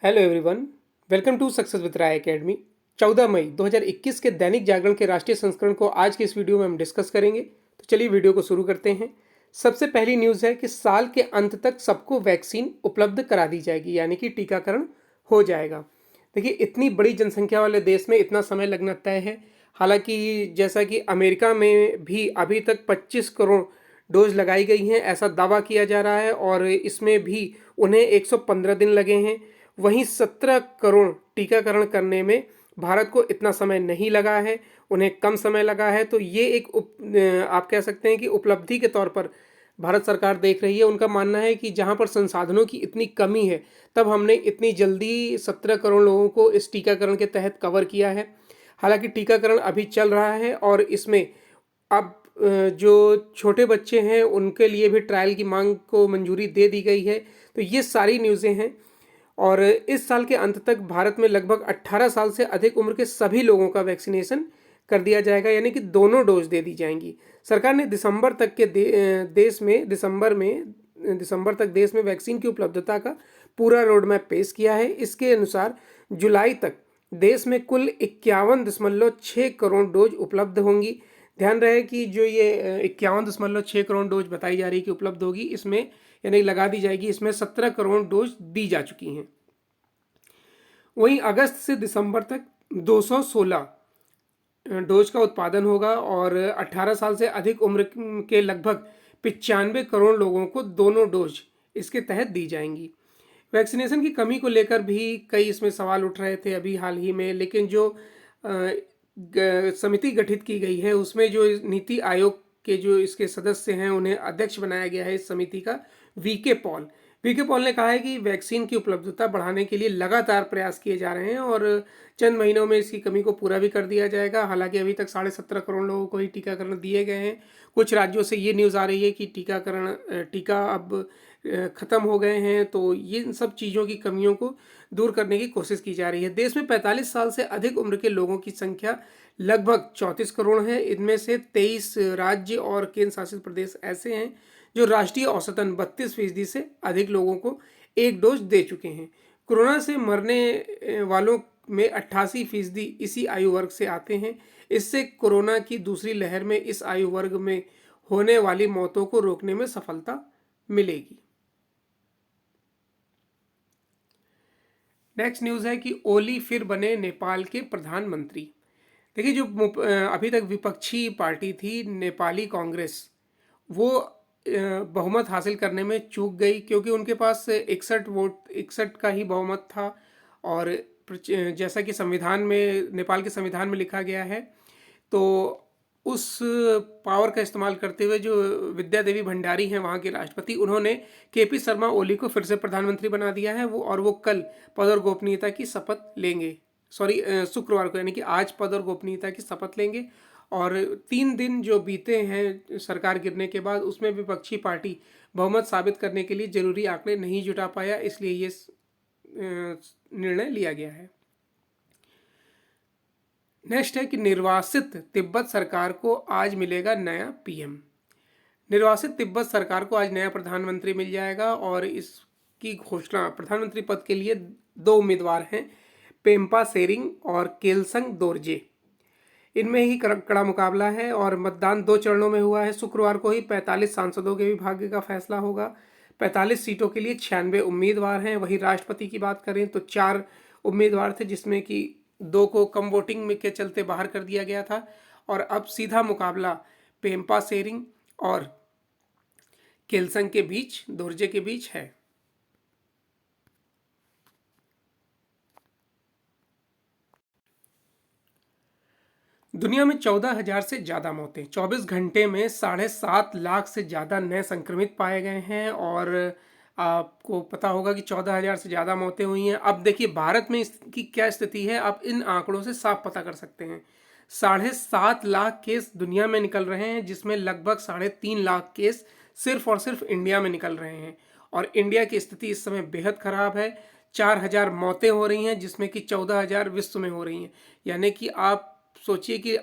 Hello everyone, welcome to success with Rai academy. 14 मई 2021 के दैनिक जागरण के राष्ट्रीय संस्करण को आज के इस वीडियो में हम डिस्कस करेंगे। तो चलिए वीडियो को शुरू करते हैं। सबसे पहली न्यूज़ है कि साल के अंत तक सबको वैक्सीन उपलब्ध करा दी जाएगी, यानी कि टीकाकरण हो जाएगा। देखिए, इतनी बड़ी जनसंख्या वाले देश में इतना समय लगना तय है। हालांकि जैसा कि अमेरिका में भी अभी तक 25 करोड़ डोज लगाई गई हैं, ऐसा दावा किया जा रहा है और इसमें भी उन्हें 115 दिन लगे हैं। वहीं 17 करोड़ टीकाकरण करने में भारत को इतना समय नहीं लगा है, उन्हें कम समय लगा है। तो ये एक आप कह सकते हैं कि उपलब्धि के तौर पर भारत सरकार देख रही है। उनका मानना है कि जहां पर संसाधनों की इतनी कमी है, तब हमने इतनी जल्दी 17 करोड़ लोगों को इस टीकाकरण के तहत कवर किया है। हालांकि टीकाकरण अभी चल रहा है और इसमें अब जो छोटे बच्चे हैं उनके लिए भी ट्रायल की मांग को मंजूरी दे दी गई है। तो ये सारी न्यूज़ें हैं और इस साल के अंत तक भारत में लगभग 18 साल से अधिक उम्र के सभी लोगों का वैक्सीनेशन कर दिया जाएगा, यानी कि दोनों डोज दे दी जाएंगी। सरकार ने दिसंबर तक के दिसंबर तक देश में वैक्सीन की उपलब्धता का पूरा रोड मैप पेश किया है। इसके अनुसार जुलाई तक देश में कुल 51.6 करोड़ डोज उपलब्ध होंगी। ध्यान रहे कि जो ये 51.6 करोड़ डोज बताई जा रही है कि उपलब्ध होगी, इसमें यानी लगा दी जाएगी, इसमें 17 करोड़ डोज दी जा चुकी हैं। वहीं अगस्त से दिसंबर तक 216 डोज का उत्पादन होगा और 18 साल से अधिक उम्र के लगभग 95 करोड़ लोगों को दोनों डोज इसके तहत दी जाएंगी। वैक्सीनेशन की कमी को लेकर भी कई इसमें सवाल उठ रहे थे अभी हाल ही में, लेकिन जो समिति गठित की गई है उसमें जो नीति आयोग के जो इसके सदस्य हैं उन्हें अध्यक्ष बनाया गया है इस समिति का वीके पॉल ने कहा है कि वैक्सीन की उपलब्धता बढ़ाने के लिए लगातार प्रयास किए जा रहे हैं और चंद महीनों में इसकी कमी को पूरा भी कर दिया जाएगा। हालांकि अभी तक 17.5 करोड़ लोगों को ही टीकाकरण दिए गए हैं। कुछ राज्यों से ये न्यूज़ आ रही है कि टीका अब ख़त्म हो गए हैं। तो ये इन सब चीज़ों की कमियों को दूर करने की कोशिश की जा रही है। देश में 45 साल से अधिक उम्र के लोगों की संख्या लगभग 34 करोड़ है। इनमें से 23 राज्य और केंद्र शासित प्रदेश ऐसे हैं जो राष्ट्रीय औसतन 32% से अधिक लोगों को एक डोज दे चुके हैं। कोरोना से मरने वालों में 88% इसी आयु वर्ग से आते हैं। इससे कोरोना की दूसरी लहर में इस आयु वर्ग में होने वाली मौतों को रोकने में सफलता मिलेगी। नेक्स्ट न्यूज़ है कि ओली फिर बने नेपाल के प्रधानमंत्री। देखिए, जो अभी तक विपक्षी पार्टी थी नेपाली कांग्रेस, वो बहुमत हासिल करने में चूक गई क्योंकि उनके पास 61 का ही बहुमत था। और जैसा कि संविधान में, नेपाल के संविधान में लिखा गया है, तो उस पावर का इस्तेमाल करते हुए जो विद्या देवी भंडारी हैं वहाँ के राष्ट्रपति, उन्होंने केपी शर्मा ओली को फिर से प्रधानमंत्री बना दिया है। वो कल पद और गोपनीयता की शपथ लेंगे। शुक्रवार को, यानी कि आज पद और गोपनीयता की शपथ लेंगे। और 3 दिन जो बीते हैं सरकार गिरने के बाद, उसमें विपक्षी पार्टी बहुमत साबित करने के लिए जरूरी आंकड़े नहीं जुटा पाया, इसलिए ये निर्णय लिया गया है। नेक्स्ट है कि निर्वासित तिब्बत सरकार को आज मिलेगा नया पीएम। निर्वासित तिब्बत सरकार को आज नया प्रधानमंत्री मिल जाएगा और इसकी घोषणा, प्रधानमंत्री पद के लिए 2 उम्मीदवार हैं, पेम्पा सेरिंग और केलसंग दोरजे। इनमें ही कड़ा मुकाबला है और मतदान 2 चरणों में हुआ है। शुक्रवार को ही 45 सांसदों के भी भाग्य का फैसला होगा। 45 सीटों के लिए 96 उम्मीदवार हैं। वहीं राष्ट्रपति की बात करें तो 4 उम्मीदवार थे, जिसमें कि 2 को कम वोटिंग में के चलते बाहर कर दिया गया था। और अब सीधा मुकाबला पेम्पा सेरिंग और केलसंग के बीच, दोरजे के बीच है। दुनिया में 14,000 से ज़्यादा मौतें, 24 घंटे में 7.5 लाख से ज़्यादा नए संक्रमित पाए गए हैं। और आपको पता होगा कि 14,000 से ज़्यादा मौतें हुई हैं। अब देखिए भारत में इसकी क्या स्थिति है, आप इन आंकड़ों से साफ पता कर सकते हैं। 7.5 लाख केस दुनिया में निकल रहे हैं, जिसमें लगभग 3.5 लाख केस सिर्फ और सिर्फ इंडिया में निकल रहे हैं। और इंडिया की स्थिति इस समय बेहद ख़राब है। 4,000 मौतें हो रही हैं, जिसमें कि 14,000 विश्व में हो रही हैं। यानी कि आप सोचिए कि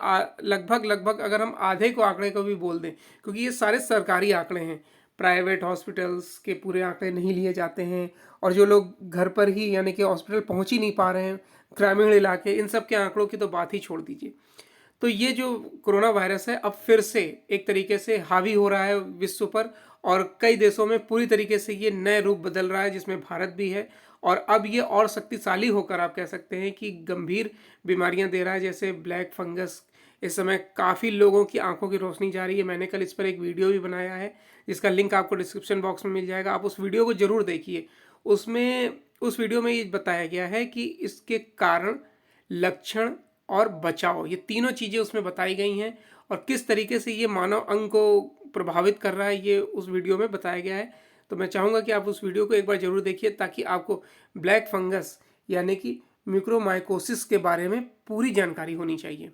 लगभग अगर हम आधे को आंकड़े को भी बोल दें, क्योंकि ये सारे सरकारी आंकड़े हैं, प्राइवेट हॉस्पिटल्स के पूरे आंकड़े नहीं लिए जाते हैं, और जो लोग घर पर ही यानी कि हॉस्पिटल पहुंच ही नहीं पा रहे हैं, ग्रामीण इलाके, इन सब के आंकड़ों की तो बात ही छोड़ दीजिए। तो ये जो कोरोना वायरस है अब फिर से एक तरीके से हावी हो रहा है विश्व पर, और कई देशों में पूरी तरीके से ये नए रूप बदल रहा है, जिसमें भारत भी है। और अब ये और शक्तिशाली होकर आप कह सकते हैं कि गंभीर बीमारियां दे रहा है, जैसे ब्लैक फंगस। इस समय काफ़ी लोगों की आंखों की रोशनी जा रही है। मैंने कल इस पर एक वीडियो भी बनाया है, जिसका लिंक आपको डिस्क्रिप्शन बॉक्स में मिल जाएगा, आप उस वीडियो को ज़रूर देखिए। उस वीडियो में ये बताया गया है कि इसके कारण, लक्षण और बचाव, ये तीनों चीज़ें उसमें बताई गई हैं, और किस तरीके से ये मानव अंग को प्रभावित कर रहा है ये उस वीडियो में बताया गया है। तो मैं चाहूँगा कि आप उस वीडियो को एक बार ज़रूर देखिए, ताकि आपको ब्लैक फंगस यानी कि म्यूकोरमाइकोसिस के बारे में पूरी जानकारी होनी चाहिए।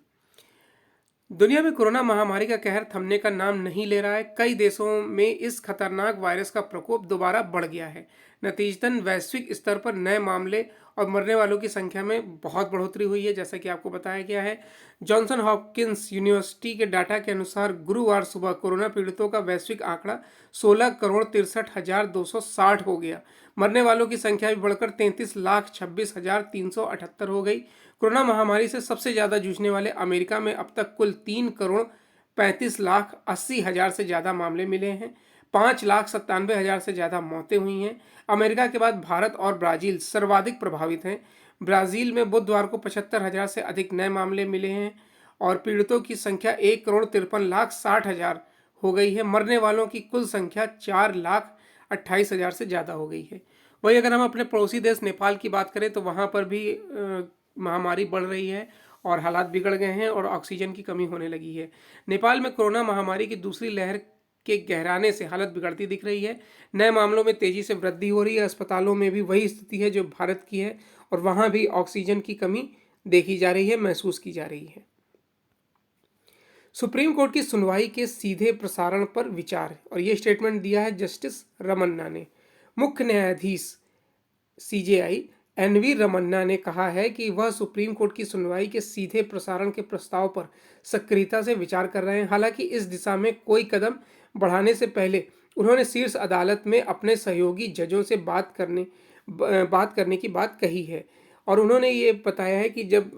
दुनिया में कोरोना महामारी का कहर थमने का नाम नहीं ले रहा है। कई देशों में इस खतरनाक वायरस का प्रकोप दोबारा बढ़ गया है। नतीजतन वैश्विक स्तर पर नए मामले और मरने वालों की संख्या में बहुत बढ़ोतरी हुई है, जैसा कि आपको बताया गया है। जॉनसन हॉपकिंस यूनिवर्सिटी के डाटा के अनुसार गुरुवार सुबह कोरोना पीड़ितों का वैश्विक आंकड़ा 16,63,260 हो गया। मरने वालों की संख्या भी बढ़कर 33,26,378 हो गई। कोरोना महामारी से सबसे ज़्यादा जूझने वाले अमेरिका में अब तक कुल 3,35,80,000 से ज़्यादा मामले मिले हैं। 5,97,000 से ज़्यादा मौतें हुई हैं। अमेरिका के बाद भारत और ब्राज़ील सर्वाधिक प्रभावित हैं। ब्राज़ील में बुधवार को 75,000 से अधिक नए मामले मिले हैं, और पीड़ितों की संख्या 1,53,60,000 हो गई है। मरने वालों की कुल संख्या 4,28,000 से ज़्यादा हो गई है। वही अगर हम अपने पड़ोसी देश नेपाल की बात करें, तो वहाँ पर भी महामारी बढ़ रही है और हालात बिगड़ गए हैं, और ऑक्सीजन की कमी होने लगी है। नेपाल में कोरोना महामारी की दूसरी लहर के गहराने से हालत बिगड़ती दिख रही है। नए मामलों में तेजी से वृद्धि हो रही है। अस्पतालों में भी वही स्थिति है जो भारत की है, और वहाँ भी ऑक्सीजन की कमी देखी जा रही है, महसूस की जा रही है। सुप्रीम कोर्ट की सुनवाई के सीधे प्रसारण पर विचार, और ये स्टेटमेंट दिया है जस्टिस रमन्ना ने। मुख्य न्यायाधीश CJI NV रमन्ना ने कहा है कि वह सुप्रीम कोर्ट की सुनवाई के सीधे प्रसारण के प्रस्ताव पर सक्रियता से विचार कर रहे हैं। हालांकि इस दिशा में कोई कदम बढ़ाने से पहले उन्होंने शीर्ष अदालत में अपने सहयोगी जजों से बात करने की बात कही है। और उन्होंने ये बताया है कि जब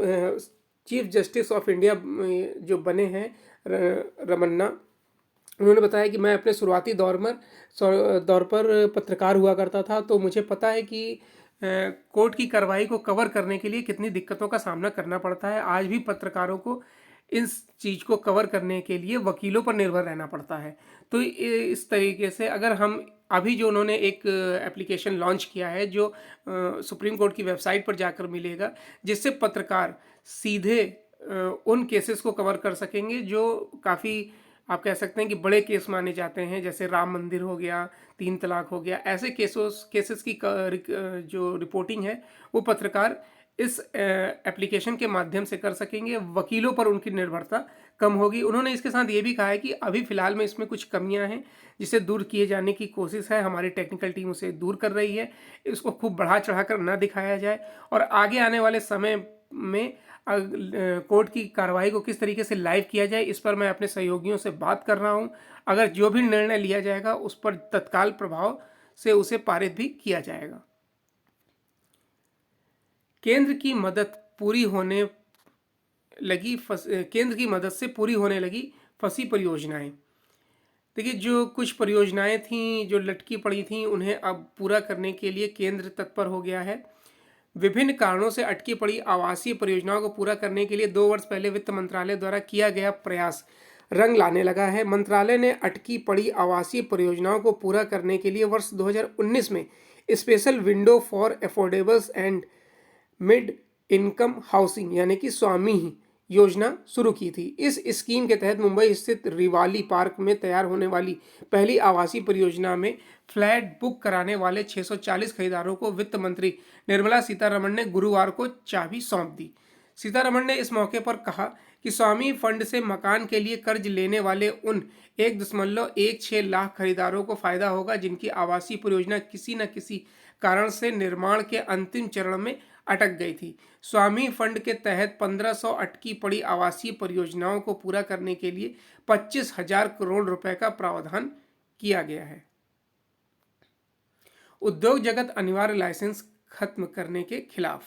चीफ जस्टिस ऑफ इंडिया जो बने हैं रमन्ना, उन्होंने बताया कि मैं अपने शुरुआती दौर पर पत्रकार हुआ करता था, तो मुझे पता है कि कोर्ट की कार्रवाई को कवर करने के लिए कितनी दिक्कतों का सामना करना पड़ता है। आज भी पत्रकारों को इस चीज़ को कवर करने के लिए वकीलों पर निर्भर रहना पड़ता है। तो इस तरीके से अगर हम अभी जो उन्होंने एक एप्लीकेशन लॉन्च किया है, जो सुप्रीम कोर्ट की वेबसाइट पर जाकर मिलेगा, जिससे पत्रकार सीधे उन केसेस को कवर कर सकेंगे जो काफ़ी, आप कह सकते हैं कि बड़े केस माने जाते हैं, जैसे राम मंदिर हो गया, 3 तलाक हो गया। ऐसे केसेस की जो रिपोर्टिंग है वो पत्रकार इस एप्लीकेशन के माध्यम से कर सकेंगे। वकीलों पर उनकी निर्भरता कम होगी। उन्होंने इसके साथ ये भी कहा है कि अभी फ़िलहाल में इसमें कुछ कमियां हैं, जिसे दूर किए जाने की कोशिश है। हमारी टेक्निकल टीम उसे दूर कर रही है। इसको खूब बढ़ा चढ़ाकर ना दिखाया जाए, और आगे आने वाले समय में कोर्ट की कार्रवाई को किस तरीके से लाइव किया जाए, इस पर मैं अपने सहयोगियों से बात कर रहा हूं। अगर जो भी निर्णय लिया जाएगा उस पर तत्काल प्रभाव से उसे पारित भी किया जाएगा। केंद्र की मदद से पूरी होने लगी फंसी परियोजनाएं। देखिए, जो कुछ परियोजनाएं थीं जो लटकी पड़ी थीं, उन्हें अब पूरा करने के लिए केंद्र तत्पर हो गया है। विभिन्न कारणों से अटकी पड़ी आवासीय परियोजनाओं को पूरा करने के लिए 2 वर्ष पहले वित्त मंत्रालय द्वारा किया गया प्रयास रंग लाने लगा है। मंत्रालय ने अटकी पड़ी आवासीय परियोजनाओं को पूरा करने के लिए वर्ष 2019 में special window for affordables and mid income housing यानी कि स्वामी योजना शुरू की थी। इस स्कीम के तहत मुंबई स्थित रिवाली पार्क में तैयार होने वाली पहली आवासीय परियोजना में फ्लैट बुक कराने वाले 640 खरीदारों को वित्त मंत्री निर्मला सीतारमण ने गुरुवार को चाबी सौंप दी। सीतारमण ने इस मौके पर कहा कि स्वामी फंड से मकान के लिए कर्ज लेने वाले उन 1.16 लाख खरीदारों को फायदा होगा जिनकी आवासीय परियोजना किसी न किसी कारण से निर्माण के अंतिम चरण में अटक गई थी। स्वामी फंड के तहत 1500 अटकी पड़ी आवासीय परियोजनाओं को पूरा करने के लिए 25,000 करोड़ रुपए का प्रावधान किया गया है। उद्योग जगत अनिवार्य लाइसेंस खत्म करने के खिलाफ।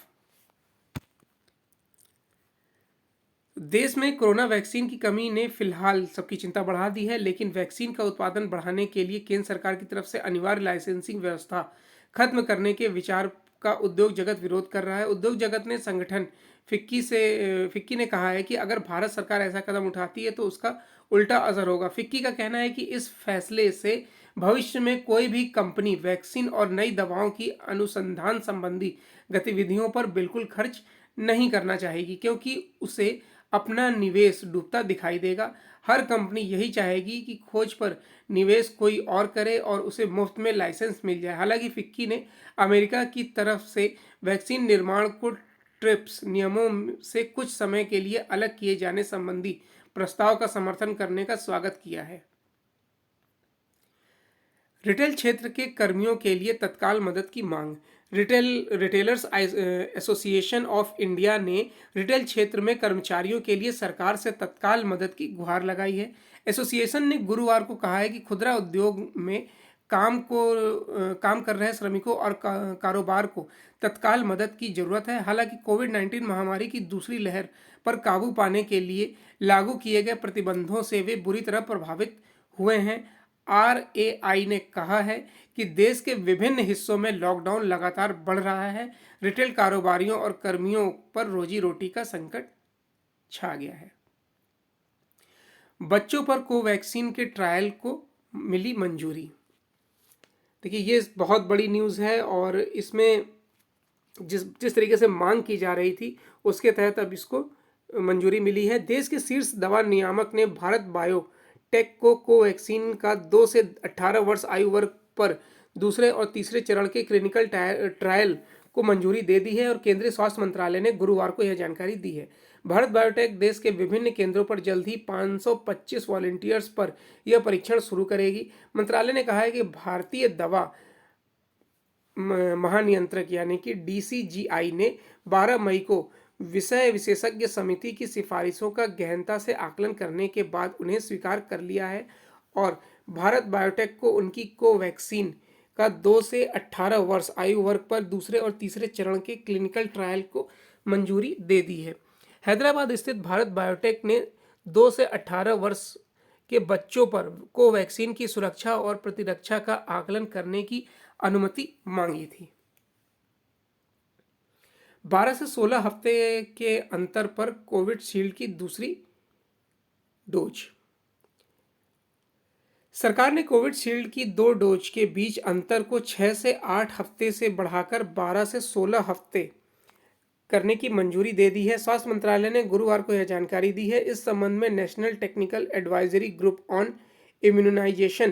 देश में कोरोना वैक्सीन की कमी ने फिलहाल सबकी चिंता बढ़ा दी है, लेकिन वैक्सीन का उत्पादन बढ़ाने के लिए केंद्र सरकार की तरफ से अनिवार्य लाइसेंसिंग व्यवस्था खत्म करने के विचार का उद्योग जगत विरोध कर रहा है। उद्योग जगत ने संगठन फिक्की ने कहा है कि अगर भारत सरकार ऐसा कदम उठाती है तो उसका उल्टा असर होगा। फिक्की का कहना है कि इस फैसले से भविष्य में कोई भी कंपनी वैक्सीन और नई दवाओं की अनुसंधान संबंधी गतिविधियों पर बिल्कुल खर्च नहीं करना चाहेगी, क्योंकि उसे अपना निवेश डूबता दिखाई देगा। हर कंपनी यही चाहेगी कि खोज पर निवेश कोई और करे और उसे मुफ्त में लाइसेंस मिल जाए। हालांकि फिक्की ने अमेरिका की तरफ से वैक्सीन निर्माण को ट्रिप्स नियमों से कुछ समय के लिए अलग किए जाने संबंधी प्रस्ताव का समर्थन करने का स्वागत किया है। रिटेल क्षेत्र के कर्मियों के लिए तत्काल मदद की मांग। रिटेलर्स एसोसिएशन ऑफ इंडिया ने रिटेल क्षेत्र में कर्मचारियों के लिए सरकार से तत्काल मदद की गुहार लगाई है। एसोसिएशन ने गुरुवार को कहा है कि खुदरा उद्योग में काम कर रहे श्रमिकों और कारोबार को तत्काल मदद की जरूरत है। हालांकि कोविड-19 महामारी की दूसरी लहर पर काबू पाने के लिए लागू किए गए प्रतिबंधों से वे बुरी तरह प्रभावित हुए हैं। आरएआई ने कहा है कि देश के विभिन्न हिस्सों में लॉकडाउन लगातार बढ़ रहा है। रिटेल कारोबारियों और कर्मियों पर रोजी रोटी का संकट छा गया है। बच्चों पर कोवैक्सीन के ट्रायल को मिली मंजूरी। देखिए, ये बहुत बड़ी न्यूज़ है और इसमें जिस तरीके से मांग की जा रही थी उसके तहत अब इसको मंजूरी मिली है। देश के शीर्ष दवा नियामक ने भारत बायोटेक को कोवैक्सीन का 2 से 18 वर्ष आयु वर्ग पर दूसरे और तीसरे चरण के क्लिनिकल ट्रायल को मंजूरी दे दी है और केंद्रीय स्वास्थ्य मंत्रालय ने गुरुवार को यह जानकारी दी है। भारत बायोटेक देश के विभिन्न केंद्रों पर जल्द ही 525 वॉलंटियर्स पर यह परीक्षण शुरू करेगी। मंत्रालय ने कहा है कि भारतीय दवा महानियंत्रक यानी कि डीसीजीआई ने 12 मई को विषय विशेषज्ञ समिति की सिफारिशों का गहनता से आकलन करने के बाद उन्हें स्वीकार कर लिया है और भारत बायोटेक को उनकी कोवैक्सीन का 2 से 18 वर्ष आयु वर्ग पर दूसरे और तीसरे चरण के क्लिनिकल ट्रायल को मंजूरी दे दी है। हैदराबाद स्थित भारत बायोटेक ने 2 से 18 वर्ष के बच्चों पर कोवैक्सीन की सुरक्षा और प्रतिरक्षा का आकलन करने की अनुमति मांगी थी। 12 से 16 हफ्ते के अंतर पर कोविशील्ड की दूसरी डोज। सरकार ने कोविशील्ड की 2 डोज के बीच अंतर को 6 से 8 हफ्ते से बढ़ाकर 12 से 16 हफ्ते करने की मंजूरी दे दी है। स्वास्थ्य मंत्रालय ने गुरुवार को यह जानकारी दी है। इस संबंध में national technical advisory group on immunisation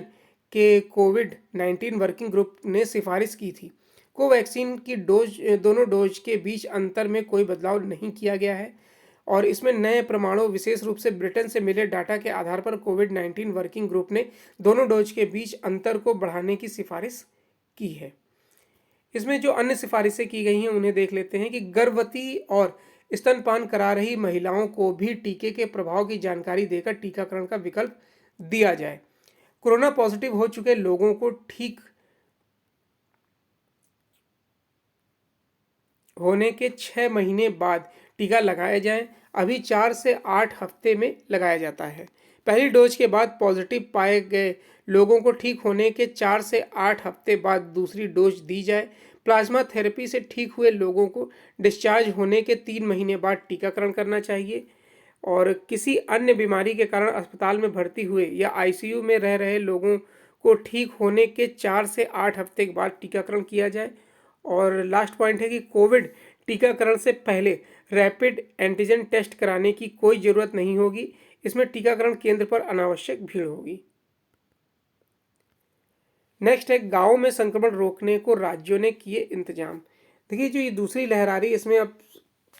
के कोविड-19 वर्किंग ग्रुप ने सिफारिश की थी। कोवैक्सीन की दोनों डोज के बीच अंतर में कोई बदलाव नहीं किया गया है और इसमें नए प्रमाणों विशेष रूप से ब्रिटेन से मिले डाटा के आधार पर कोविड-19 वर्किंग ग्रुप ने दोनों डोज के बीच अंतर को बढ़ाने की सिफारिश की है। इसमें जो अन्य सिफारिशें की गई हैं उन्हें देख लेते हैं कि गर्भवती और स्तनपान करा रही महिलाओं को भी टीके के प्रभाव की जानकारी देकर टीकाकरण का विकल्प दिया जाए। कोरोना पॉजिटिव हो चुके लोगों को ठीक होने के 6 महीने बाद टीका लगाया जाए। अभी 4 से 8 हफ्ते में लगाया जाता है। पहली डोज के बाद पॉजिटिव पाए गए लोगों को ठीक होने के 4 से 8 हफ्ते बाद दूसरी डोज दी जाए। प्लाज्मा थेरेपी से ठीक हुए लोगों को डिस्चार्ज होने के 3 महीने बाद टीकाकरण करना चाहिए और किसी अन्य बीमारी के कारण अस्पताल में भर्ती हुए या आईसीयू में रह रहे लोगों को ठीक होने के 4 से 8 हफ्ते के बाद टीकाकरण किया जाए। और लास्ट पॉइंट है कि कोविड टीकाकरण से पहले रैपिड एंटीजन टेस्ट कराने की कोई ज़रूरत नहीं होगी। इसमें टीकाकरण केंद्र पर अनावश्यक भीड़ होगी। नेक्स्ट है, गाँव में संक्रमण रोकने को राज्यों ने किए इंतजाम। देखिए, जो ये दूसरी लहर आ रही है इसमें अब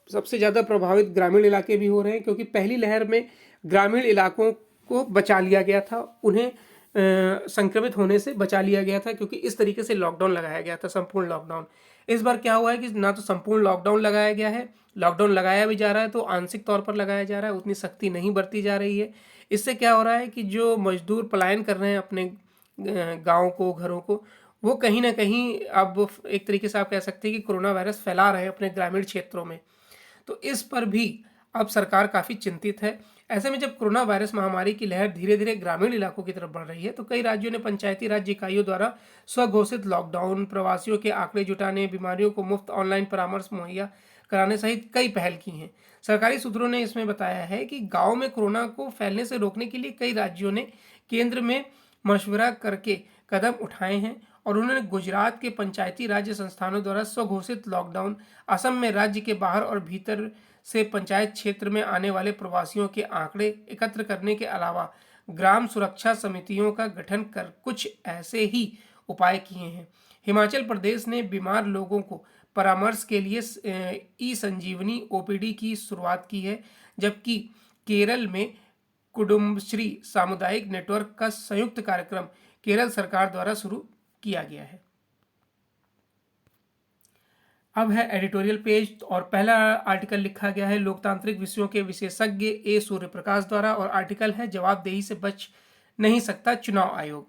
सबसे ज़्यादा प्रभावित ग्रामीण इलाके भी हो रहे हैं, क्योंकि पहली लहर में ग्रामीण इलाकों को बचा लिया गया था, उन्हें संक्रमित होने से बचा लिया गया था, क्योंकि इस तरीके से लॉकडाउन लगाया गया था, संपूर्ण लॉकडाउन। इस बार क्या हुआ है कि ना तो संपूर्ण लॉकडाउन लगाया गया है, लॉकडाउन लगाया भी जा रहा है तो आंशिक तौर पर लगाया जा रहा है, उतनी सख्ती नहीं बरती जा रही है। इससे क्या हो रहा है कि जो मजदूर पलायन कर रहे हैं अपने गाँव को, घरों को, वो कहीं ना कहीं अब एक तरीके से आप कह सकते हैं कि कोरोना वायरस फैला रहे हैं अपने ग्रामीण क्षेत्रों में। तो इस पर भी अब सरकार काफ़ी चिंतित है। ऐसे में जब कोरोना वायरस महामारी की लहर धीरे धीरे ग्रामीण इलाकों की तरफ बढ़ रही है, तो कई राज्यों ने पंचायती राज इकाइयों द्वारा स्वघोषित लॉकडाउन, प्रवासियों के आंकड़े जुटाने, बीमारियों को मुफ्त ऑनलाइन परामर्श मुहैया कराने सहित कई पहल की हैं। सरकारी सूत्रों ने इसमें बताया है कि गांव में कोरोना को फैलने से रोकने के लिए कई राज्यों ने केंद्र में मशवरा करके कदम उठाए हैं और उन्होंने गुजरात के पंचायती राज्य संस्थानों द्वारा स्वघोषित लॉकडाउन, असम में राज्य के बाहर और भीतर से पंचायत क्षेत्र में आने वाले प्रवासियों के आंकड़े एकत्र करने के अलावा ग्राम सुरक्षा समितियों का गठन कर कुछ ऐसे ही उपाय किए हैं। हिमाचल प्रदेश ने बीमार लोगों को परामर्श के लिए ई संजीवनी ओपीडी की शुरुआत की है, जबकि केरल में कुटुम्बश्री सामुदायिक नेटवर्क का संयुक्त कार्यक्रम केरल सरकार द्वारा शुरू किया गया है। अब है एडिटोरियल पेज और पहला आर्टिकल लिखा गया है लोकतांत्रिक विषयों के विशेषज्ञ ए सूर्य प्रकाश द्वारा और आर्टिकल है जवाबदेही से बच नहीं सकता चुनाव आयोग।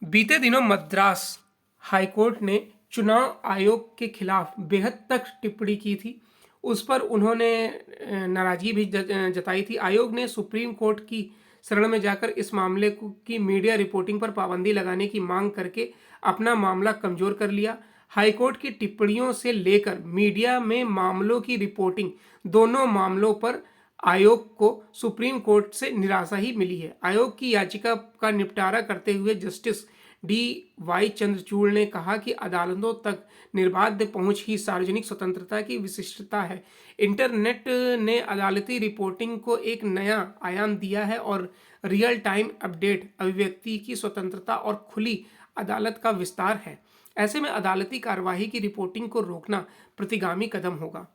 बीते दिनों मद्रास हाईकोर्ट ने चुनाव आयोग के खिलाफ बेहद तख्त टिप्पणी की थी। उस पर उन्होंने नाराजगी भी जताई थी। आयोग ने सुप्रीम कोर्ट की शरण में जाकर इस मामले की मीडिया रिपोर्टिंग पर पाबंदी लगाने की मांग करके अपना मामला कमजोर कर लिया। हाईकोर्ट की टिप्पणियों से लेकर मीडिया में मामलों की रिपोर्टिंग, दोनों मामलों पर आयोग को सुप्रीम कोर्ट से निराशा ही मिली है। आयोग की याचिका का निपटारा करते हुए जस्टिस डी.वाई. चंद्रचूड़ ने कहा कि अदालतों तक निर्बाध पहुंच ही सार्वजनिक स्वतंत्रता की विशिष्टता है। इंटरनेट ने अदालती रिपोर्टिंग को एक नया आयाम दिया है और रियल टाइम अपडेट अभिव्यक्ति की स्वतंत्रता और खुली अदालत का विस्तार है। ऐसे में अदालती कार्यवाही की रिपोर्टिंग को रोकना प्रतिगामी कदम होगा।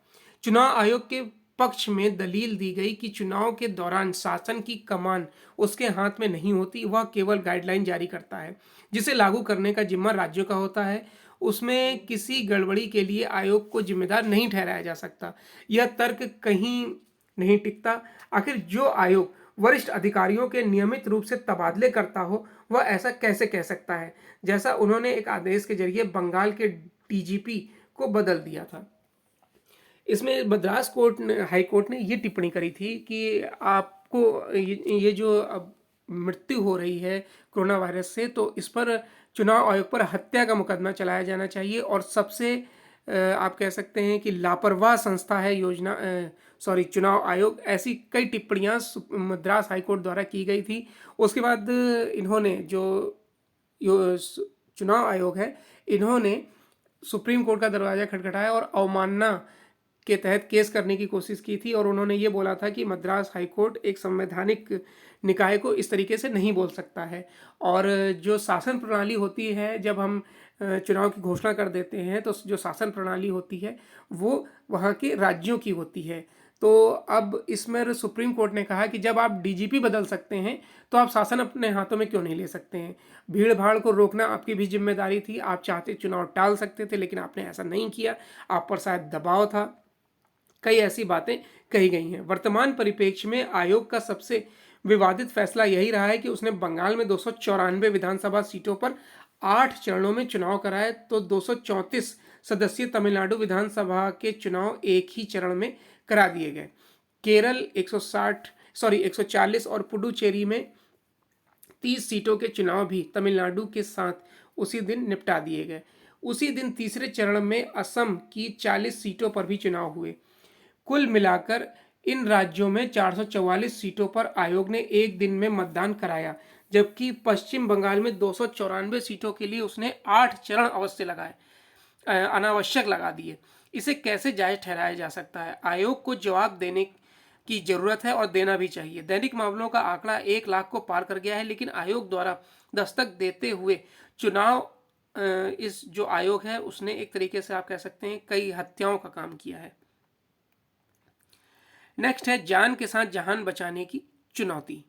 चुनाव आयोग के पक्ष में दलील दी गई कि चुनाव के दौरान शासन की कमान उसके हाथ में नहीं होती, वह केवल गाइडलाइन जारी करता है जिसे लागू करने का जिम्मा राज्यों का होता है। उसमें किसी गड़बड़ी के लिए आयोग को जिम्मेदार नहीं ठहराया जा सकता। यह तर्क कहीं नहीं टिकता। आखिर जो आयोग वरिष्ठ अधिकारियों के नियमित रूप से तबादले करता हो, वह ऐसा कैसे कह सकता है, जैसा उन्होंने एक आदेश के जरिए बंगाल के डीजीपी को बदल दिया था। इसमें मद्रास हाई कोर्ट ने ये टिप्पणी करी थी कि आपको ये जो अब मृत्यु हो रही है कोरोना वायरस से, तो इस पर चुनाव आयोग पर हत्या का मुकदमा चलाया जाना चाहिए और सबसे आप कह सकते हैं कि लापरवाह संस्था है चुनाव आयोग। ऐसी कई टिप्पणियां मद्रास हाईकोर्ट द्वारा की गई थी। उसके बाद इन्होंने चुनाव आयोग है, इन्होंने सुप्रीम कोर्ट का दरवाजा खटखटाया और अवमानना के तहत केस करने की कोशिश की थी और उन्होंने ये बोला था कि मद्रास हाईकोर्ट एक संवैधानिक निकाय को इस तरीके से नहीं बोल सकता है। और जो शासन प्रणाली होती है, जब हम चुनाव की घोषणा कर देते हैं तो जो शासन प्रणाली होती है वो वहाँ के राज्यों की होती है। तो अब इसमें सुप्रीम कोर्ट ने कहा कि जब आप डीजीपी बदल सकते हैं तो आप शासन अपने हाथों में क्यों नहीं ले सकते हैं। भीड़ भाड़ को रोकना आपकी भी जिम्मेदारी थी। आप चाहते चुनाव टाल सकते थे, लेकिन आपने ऐसा नहीं किया। आप पर शायद दबाव था। कई ऐसी बातें कही गई हैं। वर्तमान परिप्रेक्ष्य में आयोग का सबसे विवादित फैसला यही रहा है कि उसने बंगाल में 294 विधानसभा सीटों पर 8 चरणों में चुनाव कराए, तो 234 सदस्यीय तमिलनाडु विधानसभा के चुनाव एक ही चरण में करा दिए गए। केरल 140 और पुडुचेरी में 30 सीटों के चुनाव भी तमिलनाडु के साथ उसी दिन निपटा दिए गए। उसी दिन तीसरे चरण में असम की 40 सीटों पर भी चुनाव हुए। कुल मिलाकर इन राज्यों में 444 सीटों पर आयोग ने एक दिन में मतदान कराया, जबकि पश्चिम बंगाल में 294 सीटों के लिए उसने 8 चरण अनावश्यक लगा दिए। इसे कैसे जायज ठहराया जा सकता है। आयोग को जवाब देने की जरूरत है और देना भी चाहिए। दैनिक मामलों का आंकड़ा 1 लाख को पार कर गया है, लेकिन आयोग द्वारा दस्तक देते हुए चुनाव इस जो आयोग है उसने एक तरीके से आप कह सकते हैं कई हत्याओं का काम किया है। नेक्स्ट है जान के साथ जहान बचाने की चुनौती,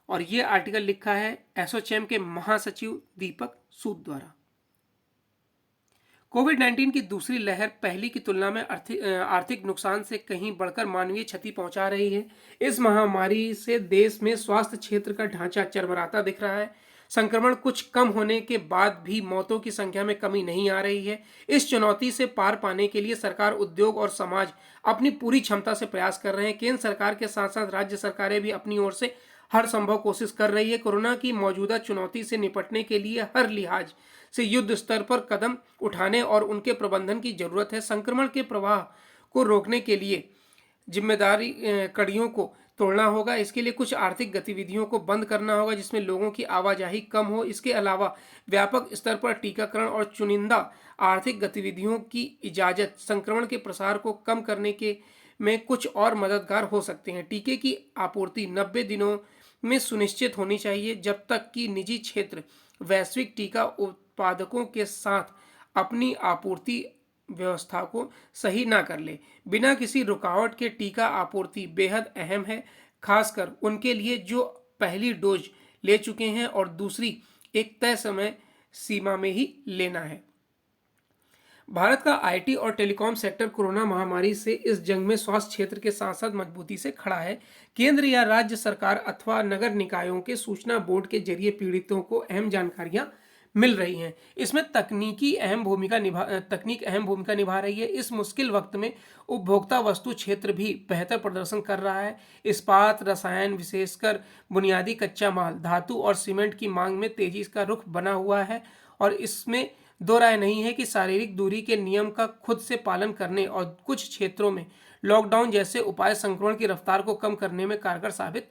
और ये आर्टिकल लिखा है एसोचैम के महासचिव दीपक सूद द्वारा। कोविड-19 की दूसरी लहर पहली की तुलना में आर्थिक नुकसान से कहीं बढ़कर मानवीय क्षति पहुंचा रही है। इस महामारी से देश में स्वास्थ्य क्षेत्र का ढांचा चरमराता दिख रहा है। संक्रमण कुछ कम होने के बाद भी मौतों की संख्या में कमी नहीं आ रही है। इस चुनौती से पार पाने के लिए सरकार, उद्योग और समाज अपनी पूरी क्षमता से प्रयास कर रहे हैं। केंद्र सरकार के साथ साथ राज्य सरकारें भी अपनी ओर से हर संभव कोशिश कर रही है। कोरोना की मौजूदा चुनौती से निपटने के लिए हर लिहाज से युद्ध स्तर पर कदम उठाने और उनके प्रबंधन की जरूरत है। संक्रमण के प्रवाह को रोकने के लिए जिम्मेदारी कड़ियों को तोड़ना होगा। इसके लिए कुछ आर्थिक गतिविधियों को बंद करना होगा जिसमें लोगों की आवाजाही कम हो। इसके अलावा व्यापक स्तर पर टीकाकरण और चुनिंदा आर्थिक गतिविधियों की इजाजत संक्रमण के प्रसार को कम करने के में कुछ और मददगार हो सकते हैं। टीके की आपूर्ति 90 दिनों में सुनिश्चित होनी चाहिए, जब तक कि निजी क्षेत्र वैश्विक टीका उत्पादकों के साथ अपनी आपूर्ति व्यवस्था को सही ना कर ले। बिना किसी रुकावट के टीका आपूर्ति बेहद अहम है, खासकर उनके लिए जो पहली डोज ले चुके हैं और दूसरी एक तय समय सीमा में ही लेना है। भारत का आईटी और टेलीकॉम सेक्टर कोरोना महामारी से इस जंग में स्वास्थ्य क्षेत्र के साथ साथ मजबूती से खड़ा है। केंद्र या राज्य सरकार अथवा नगर निकायों के सूचना बोर्ड के जरिए पीड़ितों को अहम जानकारियां मिल रही हैं। इसमें तकनीक अहम भूमिका निभा रही है। इस मुश्किल वक्त में उपभोक्ता वस्तु क्षेत्र भी बेहतर प्रदर्शन कर रहा है। इस्पात, रसायन, विशेषकर बुनियादी कच्चा माल, धातु और सीमेंट की मांग में तेजी का रुख बना हुआ है और इसमें दो राय नहीं है कि शारीरिक दूरी के नियम का खुद से पालन करने और कुछ क्षेत्रों में लॉकडाउन जैसे उपाय संक्रमण की रफ्तार को कम करने में कारगर साबित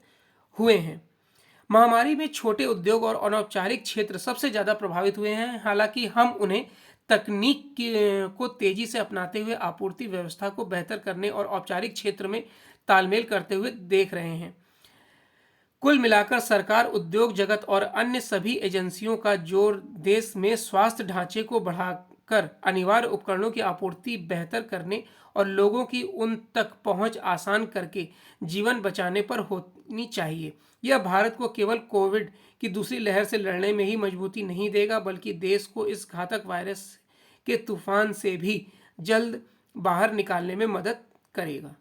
हुए हैं। महामारी में छोटे उद्योग और अनौपचारिक क्षेत्र सबसे ज़्यादा प्रभावित हुए हैं। हालांकि हम उन्हें को तेजी से अपनाते हुए आपूर्ति व्यवस्था को बेहतर करने और औपचारिक क्षेत्र में तालमेल करते हुए देख रहे हैं। कुल मिलाकर सरकार, उद्योग जगत और अन्य सभी एजेंसियों का जोर देश में स्वास्थ्य ढांचे को बढ़ाकर अनिवार्य उपकरणों की आपूर्ति बेहतर करने और लोगों की उन तक पहुंच आसान करके जीवन बचाने पर होनी चाहिए। यह भारत को केवल कोविड की दूसरी लहर से लड़ने में ही मजबूती नहीं देगा, बल्कि देश को इस घातक वायरस के तूफान से भी जल्द बाहर निकालने में मदद करेगा।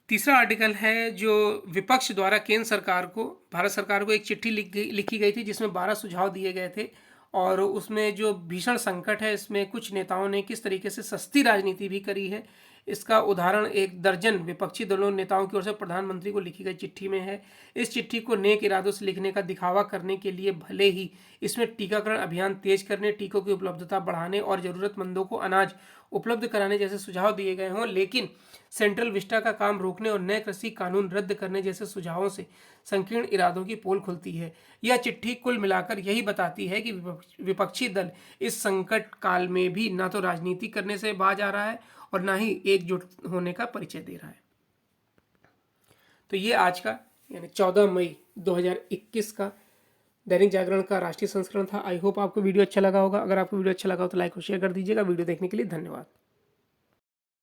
तीसरा आर्टिकल है जो विपक्ष द्वारा केंद्र सरकार को, भारत सरकार को एक चिट्ठी लिखी गई थी जिसमें 12 सुझाव दिए गए थे और उसमें जो भीषण संकट है इसमें कुछ नेताओं ने किस तरीके से सस्ती राजनीति भी करी है, इसका उदाहरण एक दर्जन विपक्षी दलों नेताओं की ओर से प्रधानमंत्री को लिखी गई चिट्ठी में है। इस चिट्ठी को नेक इरादों से लिखने का दिखावा करने के लिए भले ही इसमें टीकाकरण अभियान तेज करने, टीकों की उपलब्धता बढ़ाने और ज़रूरतमंदों को अनाज उपलब्ध कराने जैसे सुझाव दिए गए हों, लेकिन सेंट्रल विस्टा का काम रोकने और नए कृषि कानून रद्द करने जैसे सुझावों से संकीर्ण इरादों की पोल खुलती है। यह चिट्ठी कुल मिलाकर यही बताती है कि विपक्षी दल इस संकट काल में भी न तो राजनीति करने से बाज आ रहा है और ना ही एकजुट होने का परिचय दे रहा है। तो ये आज का यानी 14 मई 2021 का दैनिक जागरण का राष्ट्रीय संस्करण था। आई होप आपको वीडियो अच्छा लगा होगा। अगर आपको वीडियो अच्छा लगा हो तो लाइक और शेयर कर दीजिएगा। वीडियो देखने के लिए धन्यवाद।